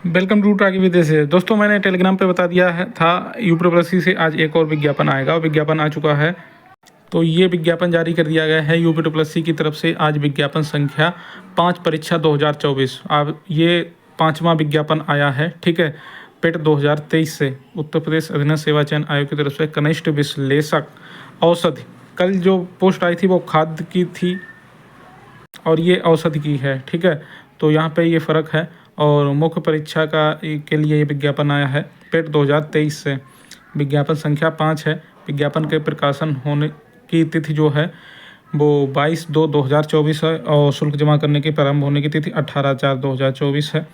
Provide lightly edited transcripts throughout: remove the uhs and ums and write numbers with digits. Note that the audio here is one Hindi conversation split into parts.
वेलकम टू टागी विदेश से। दोस्तों, मैंने टेलीग्राम पे बता दिया है था यूपीपीएससी से आज एक और विज्ञापन आएगा और विज्ञापन आ चुका है। तो ये विज्ञापन जारी कर दिया गया है यूपीपीएससी की तरफ से। आज विज्ञापन संख्या 5 परीक्षा 2024। अब ये 5वां विज्ञापन आया है, ठीक है। पेट 2023 से उत्तर प्रदेश अधीनस्थ सेवा चयन आयोग की तरफ से कनिष्ठ विश्लेषक औषधि। कल जो पोस्ट आई थी वो खाद्य की थी और ये औषधि की है, ठीक है। तो यहाँ पे ये फ़र्क है। और मुख्य परीक्षा के लिए ये विज्ञापन आया है पेट 2023 से। विज्ञापन संख्या 5 है। विज्ञापन के प्रकाशन होने की तिथि जो है वो 22/2/2024 है और शुल्क जमा करने की प्रारंभ होने की तिथि 18/4/2024 है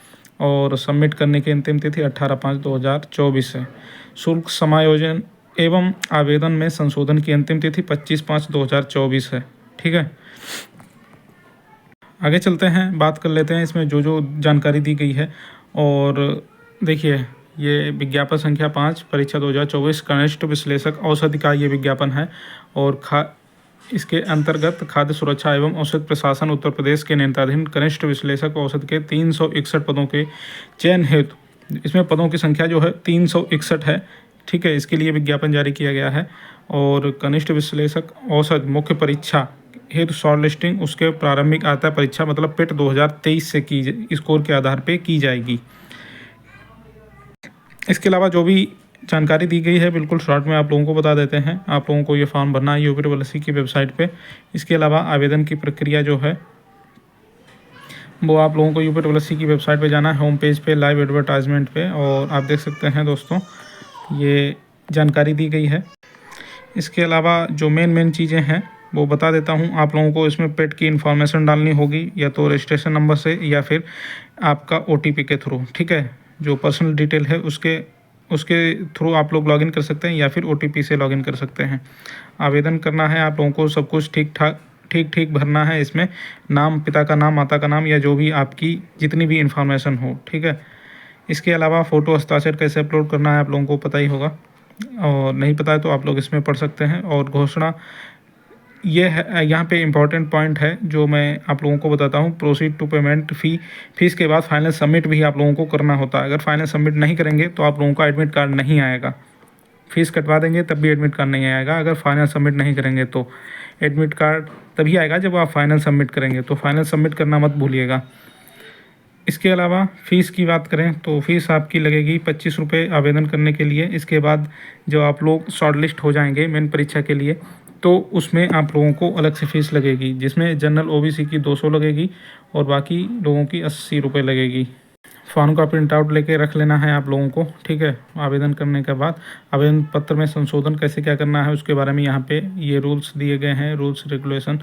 और सबमिट करने की अंतिम तिथि 18/5/2024 है। शुल्क समायोजन एवं आवेदन में संशोधन की अंतिम तिथि 25/5/2024 है, ठीक है। आगे चलते हैं, बात कर लेते हैं इसमें जो जो जानकारी दी गई है। और देखिए, ये विज्ञापन संख्या 5 परीक्षा 2024 कनिष्ठ विश्लेषक औषधि का ये विज्ञापन है। और इसके अंतर्गत खाद्य सुरक्षा एवं औषध प्रशासन उत्तर प्रदेश के नेतृत्वाधीन कनिष्ठ विश्लेषक औषध के 361 पदों के चयन हेतु, इसमें पदों की संख्या जो है 361 है, ठीक है। इसके लिए विज्ञापन जारी किया गया है। और कनिष्ठ विश्लेषक औषध मुख्य परीक्षा हेतु शॉर्ट लिस्टिंग उसके प्रारंभिक आता परीक्षा मतलब पेट 2023 से की स्कोर के आधार पे की जाएगी। इसके अलावा जो भी जानकारी दी गई है बिल्कुल शॉर्ट में आप लोगों को बता देते हैं। आप लोगों को ये फॉर्म भरना है यूपीपीएससी की वेबसाइट पे। इसके अलावा आवेदन की प्रक्रिया जो है वो आप लोगों को यूपीपीएससी की वेबसाइट पे जाना है, होम पेज पे लाइव एडवर्टाइजमेंट पे, और आप देख सकते हैं दोस्तों ये जानकारी दी गई है। इसके अलावा जो मेन चीज़ें हैं वो बता देता हूँ आप लोगों को। इसमें पेट की इन्फॉर्मेशन डालनी होगी या तो रजिस्ट्रेशन नंबर से या फिर आपका OTP के थ्रू, ठीक है। जो पर्सनल डिटेल है उसके थ्रू आप लोग लॉगिन कर सकते हैं या फिर OTP से लॉगिन कर सकते हैं। आवेदन करना है आप लोगों को, सब कुछ ठीक भरना है। इसमें नाम, पिता का नाम, माता का नाम या जो भी आपकी जितनी भी इन्फॉर्मेशन हो, ठीक है। इसके अलावा फ़ोटो हस्ताक्षर कैसे अपलोड करना है आप लोगों को पता ही होगा, और नहीं पता है तो आप लोग इसमें पढ़ सकते हैं। और घोषणा ये है, यहाँ पे इम्पॉर्टेंट पॉइंट है जो मैं आप लोगों को बताता हूँ। प्रोसीड टू पेमेंट फीस के बाद फाइनल सबमिट भी आप लोगों को करना होता है। अगर फाइनल सबमिट नहीं करेंगे तो आप लोगों का एडमिट कार्ड नहीं आएगा। फीस कटवा देंगे तब भी एडमिट कार्ड नहीं आएगा। अगर फाइनल सबमिट नहीं करेंगे तो एडमिट कार्ड तभी आएगा जब आप फाइनल सबमिट करेंगे। तो फाइनल सबमिट करना मत भूलिएगा। इसके अलावा फ़ीस की बात करें तो फ़ीस आपकी लगेगी 25 रुपये आवेदन करने के लिए। इसके बाद जब आप लोग शॉर्ट लिस्ट हो जाएंगे मेन परीक्षा के लिए तो उसमें आप लोगों को अलग से फ़ीस लगेगी, जिसमें जनरल OBC की 200 लगेगी और बाकी लोगों की 80 रुपये लगेगी। फॉर्म का प्रिंट आउट लेके रख लेना है आप लोगों को, ठीक है। आवेदन करने के बाद आवेदन पत्र में संशोधन कैसे क्या करना है उसके बारे में यहाँ पे ये रूल्स दिए गए हैं, रूल्स रेगुलेशन,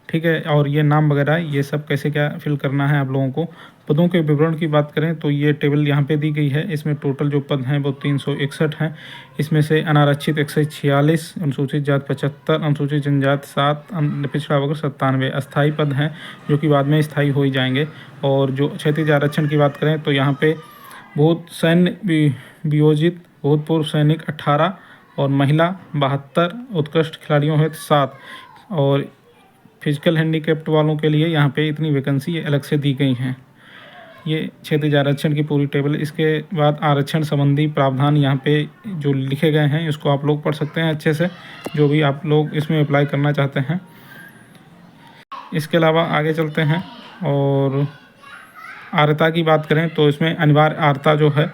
ठीक है। और ये नाम वगैरह ये सब कैसे क्या फिल करना है आप लोगों को। पदों के विवरण की बात करें तो ये टेबल यहाँ पे दी गई है। इसमें टोटल जो पद हैं वो 361 हैं। इसमें से अनारक्षित 146, अनुसूचित जात 75, अनुसूचित जनजाति 7, पिछड़ा वर्ग 97 अस्थायी पद हैं जो कि बाद में स्थायी हो ही जाएंगे। और जो क्षैतिज आरक्षण की बात करें तो यहाँ पे भूत सैन्य वियोजित भूतपूर्व सैनिक 18 और महिला 72, उत्कृष्ट खिलाड़ियों हेतु 7 और फिजिकल हैंडीकैप्ड वालों के लिए यहाँ पे इतनी वैकेंसी अलग से दी गई हैं। ये क्षैतिज आरक्षण की पूरी टेबल। इसके बाद आरक्षण संबंधी प्रावधान यहाँ पे जो लिखे गए हैं इसको आप लोग पढ़ सकते हैं अच्छे से, जो भी आप लोग इसमें अप्लाई करना चाहते हैं। इसके अलावा आगे चलते हैं और आर्हता की बात करें तो इसमें अनिवार्य आर्हता जो है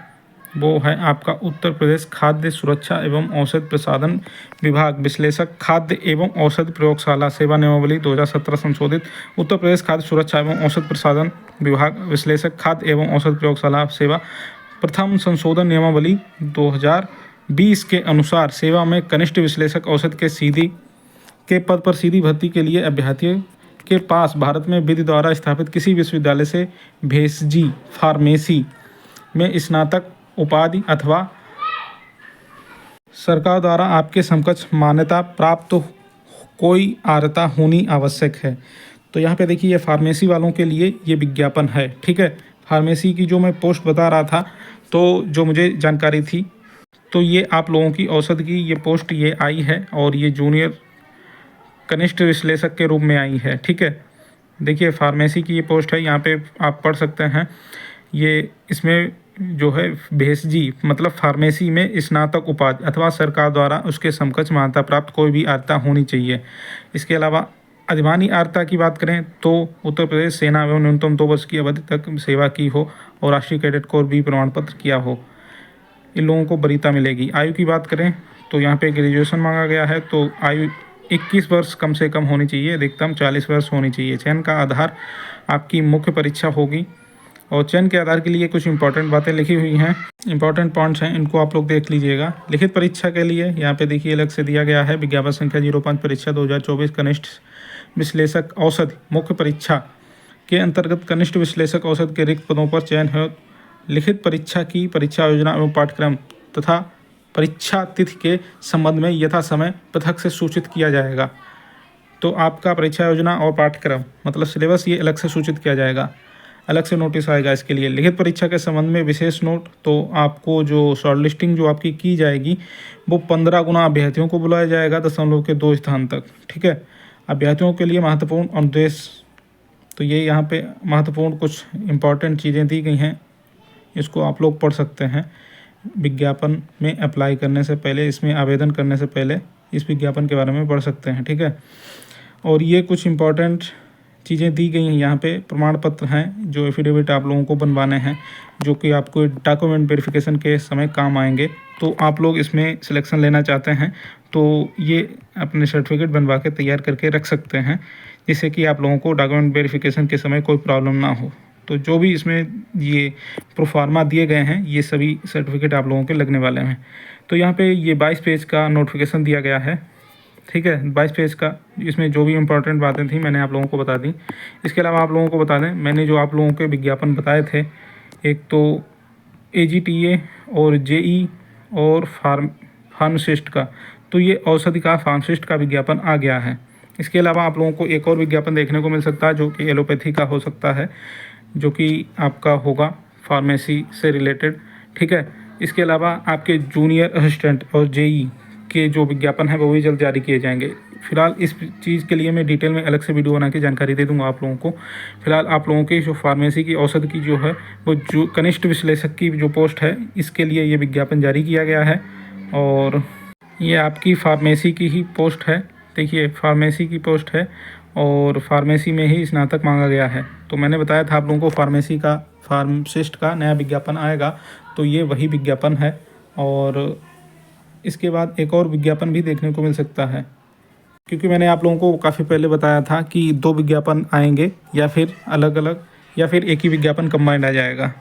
वो है आपका उत्तर प्रदेश खाद्य सुरक्षा एवं औषध प्रसाधन विभाग विश्लेषक खाद्य एवं औषध प्रयोगशाला सेवा नियमावली 2017 संशोधित। उत्तर प्रदेश खाद्य सुरक्षा एवं औषध प्रसाधन विभाग विश्लेषक खाद्य एवं औषध प्रयोगशाला सेवा प्रथम संशोधन नियमावली 2020 के अनुसार सेवा में कनिष्ठ विश्लेषक औषध के पद पर सीधी भर्ती के लिए अभ्यर्थियों के पास भारत में विधि द्वारा स्थापित किसी विश्वविद्यालय से भेषजी फार्मेसी में स्नातक उपाधि अथवा सरकार द्वारा आपके समकक्ष मान्यता प्राप्त कोई आर्हता होनी आवश्यक है। तो यहाँ पे देखिए, ये फार्मेसी वालों के लिए ये विज्ञापन है, ठीक है। फार्मेसी की जो मैं पोस्ट बता रहा था तो जो मुझे जानकारी थी तो ये आप लोगों की औषध की ये पोस्ट ये आई है और ये जूनियर कनिष्ठ विश्लेषक के रूप में आई है, ठीक है। देखिए फार्मेसी की ये पोस्ट है, यहाँ पे आप पढ़ सकते हैं। ये इसमें जो है भेषजी मतलब फार्मेसी में स्नातक उपाधि अथवा सरकार द्वारा उसके समकक्ष मान्यता प्राप्त कोई भी अर्हता होनी चाहिए। इसके अलावा अधिमानी अर्हता की बात करें तो उत्तर प्रदेश सेना में न्यूनतम 2 वर्ष की अवधि तक सेवा की हो और राष्ट्रीय कैडेट कोर भी प्रमाण पत्र किया हो, इन लोगों को वरीयता मिलेगी। आयु की बात करें तो यहाँ पे ग्रेजुएशन मांगा गया है, तो आयु 21 वर्ष कम से कम होनी चाहिए, अधिकतम 40 वर्ष होनी चाहिए। चयन का आधार आपकी मुख्य परीक्षा होगी और चयन के आधार के लिए कुछ इंपॉर्टेंट बातें लिखी हुई हैं, इंपॉर्टेंट पॉइंट्स हैं, इनको आप लोग देख लीजिएगा। लिखित परीक्षा के लिए यहाँ पे देखिए अलग से दिया गया है विज्ञापन संख्या 05 परीक्षा 2024 कनिष्ठ विश्लेषक औसत मुख्य परीक्षा के अंतर्गत कनिष्ठ विश्लेषक औसत के रिक्त पदों पर चयन है। लिखित परीक्षा की परीक्षा योजना एवं पाठ्यक्रम तथा परीक्षा तिथि के संबंध में यथा समय पृथक से सूचित किया जाएगा। तो आपका परीक्षा योजना और पाठ्यक्रम मतलब सिलेबस ये अलग से सूचित किया जाएगा, अलग से नोटिस आएगा इसके लिए। लिखित परीक्षा के संबंध में विशेष नोट, तो आपको जो शॉर्ट लिस्टिंग जो आपकी की जाएगी वो 15 गुना अभ्यर्थियों को बुलाया जाएगा 0.2 स्थान तक, ठीक है। अभ्यर्थियों के लिए महत्वपूर्ण अनुदेश, तो ये यहाँ पे महत्वपूर्ण कुछ इंपॉर्टेंट चीज़ें दी गई हैं, इसको आप लोग पढ़ सकते हैं। विज्ञापन में अप्लाई करने से पहले, इसमें आवेदन करने से पहले इस विज्ञापन के बारे में पढ़ सकते हैं, ठीक है। और ये कुछ इंपॉर्टेंट चीज़ें दी गई हैं यहाँ पे, प्रमाण पत्र हैं जो एफिडेविट आप लोगों को बनवाने हैं, जो कि आपको डॉक्यूमेंट वेरिफिकेशन के समय काम आएंगे। तो आप लोग इसमें सिलेक्शन लेना चाहते हैं तो ये अपने सर्टिफिकेट बनवा के तैयार करके रख सकते हैं, जिससे कि आप लोगों को डॉक्यूमेंट वेरिफिकेशन के समय कोई प्रॉब्लम ना हो। तो जो भी इसमें ये प्रोफार्मा दिए गए हैं ये सभी सर्टिफिकेट आप लोगों के लगने वाले हैं। तो यहाँ पे ये 22 पेज का नोटिफिकेशन दिया गया है, ठीक है, 22 पेज का। इसमें जो भी इंपॉर्टेंट बातें थी मैंने आप लोगों को बता दी। इसके अलावा आप लोगों को बता दें, मैंने जो आप लोगों के विज्ञापन बताए थे, एक तो AGTA और JE और फार्मासिस्ट का, तो ये औषधि का फार्मासिस्ट का विज्ञापन आ गया है। इसके अलावा आप लोगों को एक और विज्ञापन देखने को मिल सकता है जो कि एलोपैथी का हो सकता है, जो कि आपका होगा फार्मेसी से रिलेटेड, ठीक है। इसके अलावा आपके जूनियर असिस्टेंट और JE के जो विज्ञापन है वो भी जल्द जारी किए जाएंगे। फिलहाल इस चीज़ के लिए मैं डिटेल में अलग से वीडियो बना के जानकारी दे दूंगा आप लोगों को। फिलहाल आप लोगों के जो फार्मेसी की औषध की जो है वो जो कनिष्ठ विश्लेषक की जो पोस्ट है, इसके लिए ये विज्ञापन जारी किया गया है। और ये आपकी फार्मेसी की ही पोस्ट है, देखिए फार्मेसी की पोस्ट है और फार्मेसी में ही स्नातक मांगा गया है। तो मैंने बताया था आप लोगों को फार्मेसी का फार्मासिस्ट का नया विज्ञापन आएगा, तो ये वही विज्ञापन है। और इसके बाद एक और विज्ञापन भी देखने को मिल सकता है, क्योंकि मैंने आप लोगों को काफ़ी पहले बताया था कि 2 विज्ञापन आएंगे या फिर अलग अलग या फिर एक ही विज्ञापन कंबाइंड आ जाएगा।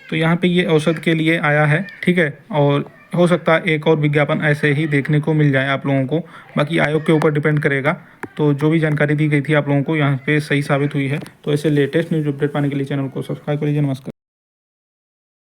तो यहाँ पे ये औषध के लिए आया है, ठीक है। और हो सकता है एक और विज्ञापन ऐसे ही देखने को मिल जाए आप लोगों को, बाकी आयोग के ऊपर डिपेंड करेगा। तो जो भी जानकारी दी गई थी आप लोगों को यहाँ पे सही साबित हुई है। तो ऐसे लेटेस्ट न्यूज़ अपडेट पाने के लिए चैनल को सब्सक्राइब कर लीजिए। नमस्कार।